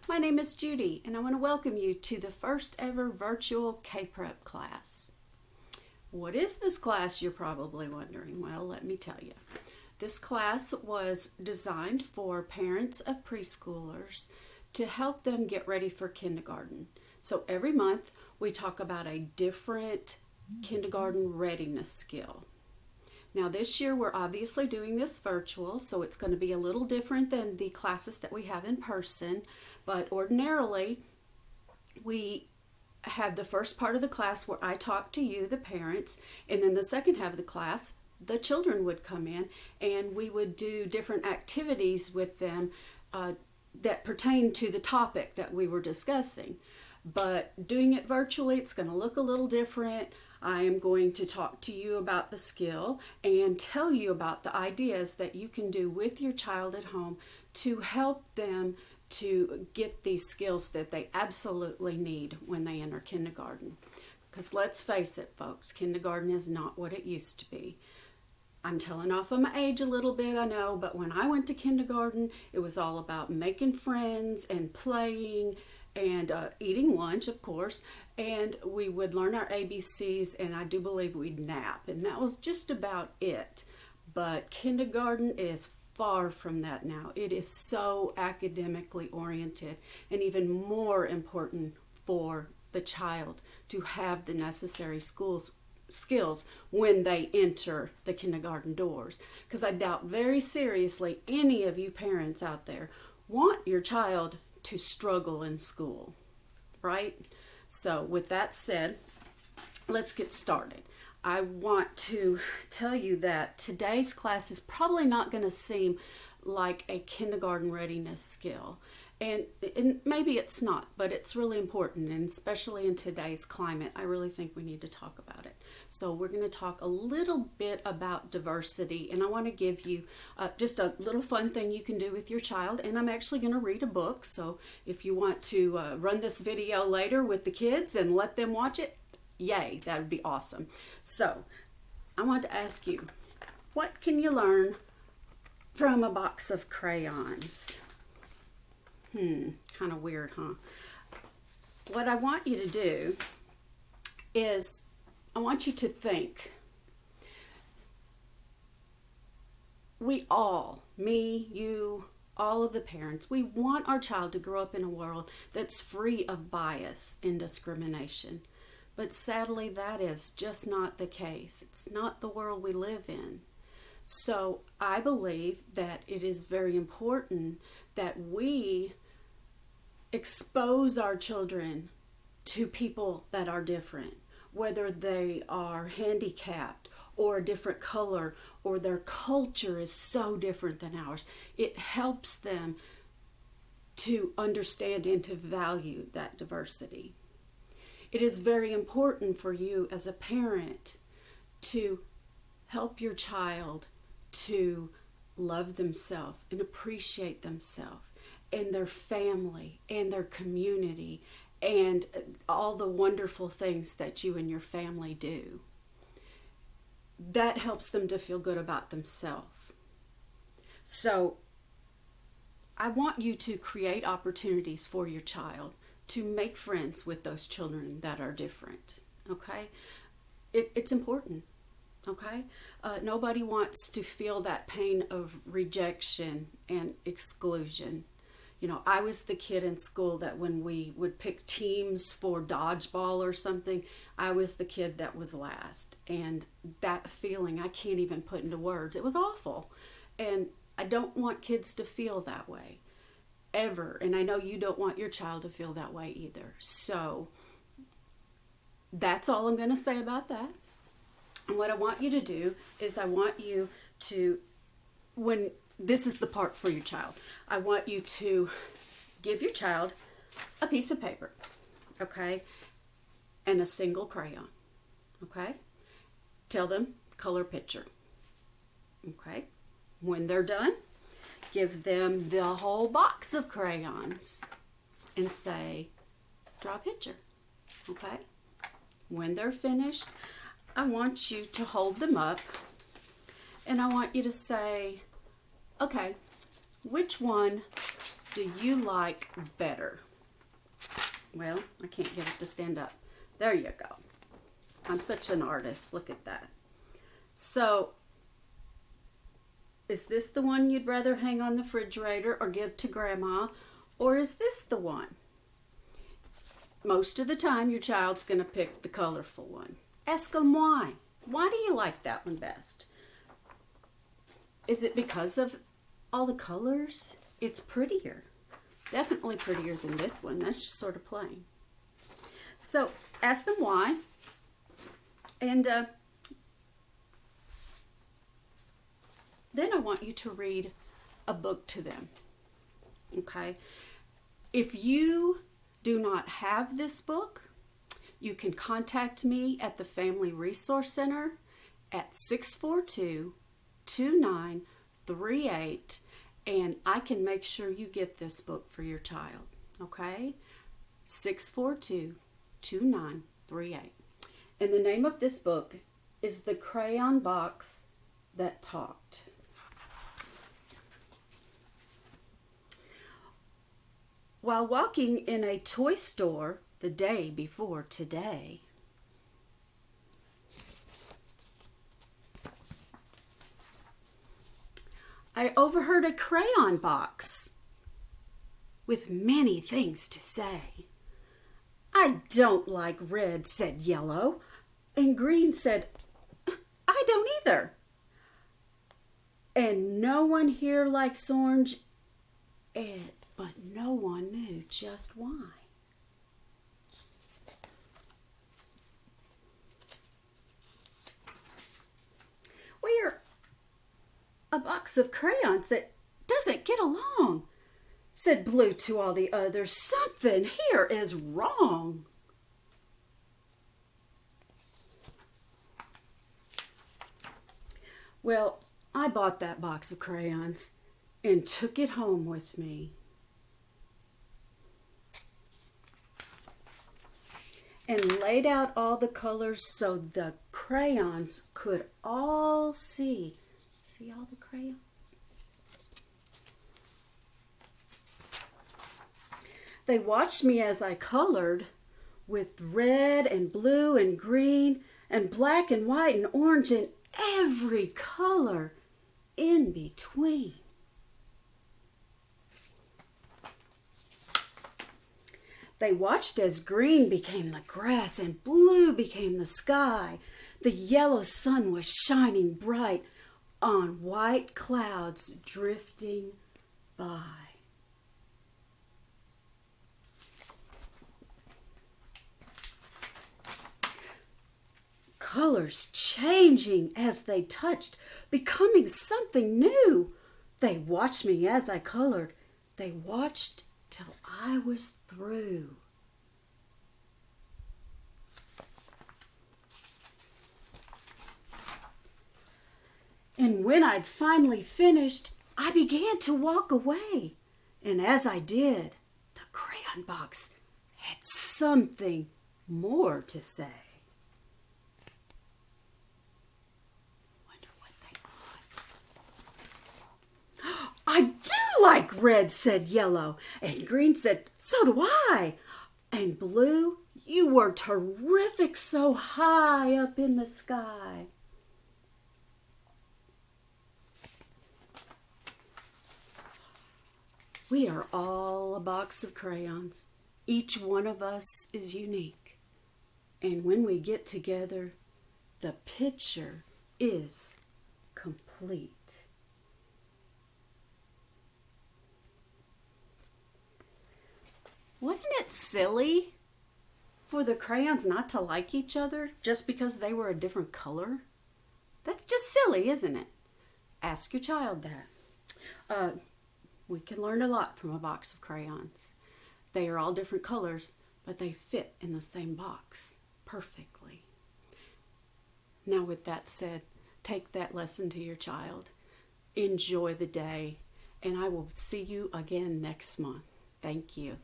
My name is Judy, and I want to welcome you to the first ever virtual K-Prep class. What is this class, you're probably wondering? Well, let me tell you. This class was designed for parents of preschoolers to help them get ready for kindergarten. So every month we talk about a different kindergarten readiness skill. Now this year we're obviously doing this virtual, so it's going to be a little different than the classes that we have in person, but ordinarily we have the first part of the class where I talk to you, the parents, and then the second half of the class, the children would come in and we would do different activities with them that pertain to the topic that we were discussing. But doing it virtually, it's going to look a little different. I am going to talk to you about the skill and tell you about the ideas that you can do with your child at home to help them to get these skills that they absolutely need when they enter kindergarten. Because let's face it, folks, kindergarten is not what it used to be. I'm telling off of my age a little bit, I know, but when I went to kindergarten, it was all about making friends and playing and eating lunch, of course, and we would learn our ABCs, and I do believe we'd nap, and that was just about it. But kindergarten is far from that now. It is so academically oriented and even more important for the child to have the necessary skills when they enter the kindergarten doors. Because I doubt very seriously any of you parents out there want your child to struggle in school, right? So with that said, let's get started. I want to tell you that today's class is probably not going to seem like a kindergarten readiness skill. And maybe it's not, but it's really important, and especially in today's climate, I really think we need to talk about it. So we're going to talk a little bit about diversity, and I want to give you just a little fun thing you can do with your child, and I'm actually going to read a book, so if you want to run this video later with the kids and let them watch it, yay, that would be awesome. So I want to ask you, what can you learn from a box of crayons? Kind of weird, huh? What I want you to do is I want you to think. We all, me, you, all of the parents, we want our child to grow up in a world that's free of bias and discrimination. But sadly, that is just not the case. It's not the world we live in. So I believe that it is very important that we expose our children to people that are different, whether they are handicapped or a different color or their culture is so different than ours. It helps them to understand and to value that diversity. It is very important for you as a parent to help your child to love themselves and appreciate themselves and their family and their community and all the wonderful things that you and your family do. That helps them to feel good about themselves. So I want you to create opportunities for your child to make friends with those children that are different, okay? It's important, okay? Nobody wants to feel that pain of rejection and exclusion. You know, I was the kid in school that when we would pick teams for dodgeball or something, I was the kid that was last. And that feeling I can't even put into words. It was awful. And I don't want kids to feel that way, ever. And I know you don't want your child to feel that way either. So that's all I'm going to say about that. And what I want you to do is I want you to, when this is the part for your child, I want you to give your child a piece of paper, okay, and a single crayon, okay? Tell them color picture, okay? When they're done, give them the whole box of crayons and say, draw a picture, okay? When they're finished, I want you to hold them up and I want you to say, okay, which one do you like better? Well, I can't get it to stand up. There you go. I'm such an artist. Look at that. So, is this the one you'd rather hang on the refrigerator or give to Grandma? Or is this the one? Most of the time, your child's going to pick the colorful one. Ask them why. Why do you like that one best? Is it because of all the colors? It's prettier. Definitely prettier than this one. That's just sort of plain. So, ask them why. And then I want you to read a book to them. Okay? If you do not have this book, you can contact me at the Family Resource Center at 642-2938, and I can make sure you get this book for your child. Okay? 642-2938. And the name of this book is The Crayon Box That Talked. While walking in a toy store the day before today, I overheard a crayon box with many things to say. I don't like red, said Yellow, and Green said, I don't either. And no one here likes orange, but no one knew just why. We're a box of crayons that doesn't get along, said Blue to all the others. Something here is wrong. Well, I bought that box of crayons and took it home with me. And laid out all the colors so the crayons could all see. See all the crayons? They watched me as I colored with red and blue and green and black and white and orange and every color in between. They watched as green became the grass and blue became the sky. The yellow sun was shining bright on white clouds drifting by. Colors changing as they touched, becoming something new. They watched me as I colored. They watched till I was through. And when I'd finally finished, I began to walk away. And as I did, the crayon box had something more to say. Wonder what they thought. I do like red, said Yellow. And Green said, so do I. And Blue, you were terrific so high up in the sky. We are all a box of crayons. Each one of us is unique. And when we get together, the picture is complete. Wasn't it silly for the crayons not to like each other just because they were a different color? That's just silly, isn't it? Ask your child that. We can learn a lot from a box of crayons. They are all different colors, but they fit in the same box perfectly. Now, with that said, take that lesson to your child. Enjoy the day, and I will see you again next month. Thank you.